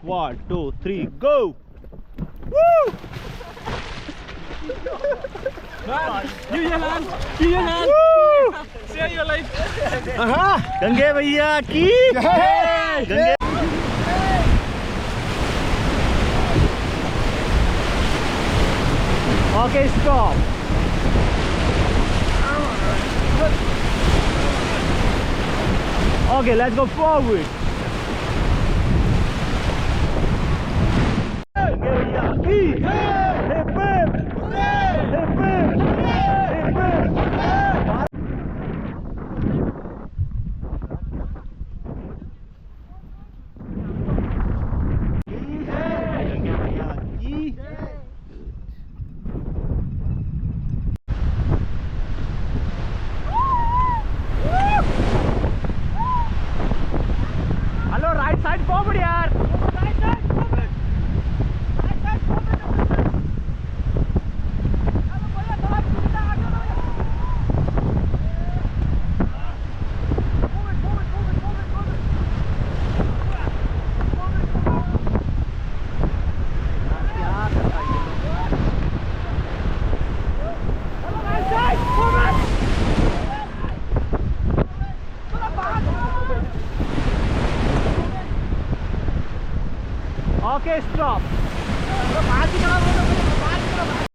1, 2, 3, go! Woo! Give your hand. Give your hand. Woo! Share your life. गंगे भैया की गंगे Okay, stop. Okay, let's go forward. Hello right side forward यार right side forward right side forward hello भैया थोड़ा सीधा आगे बढ़ो हेलो राइट साइड फॉरवर्ड थोड़ा बाहर Okay, stop.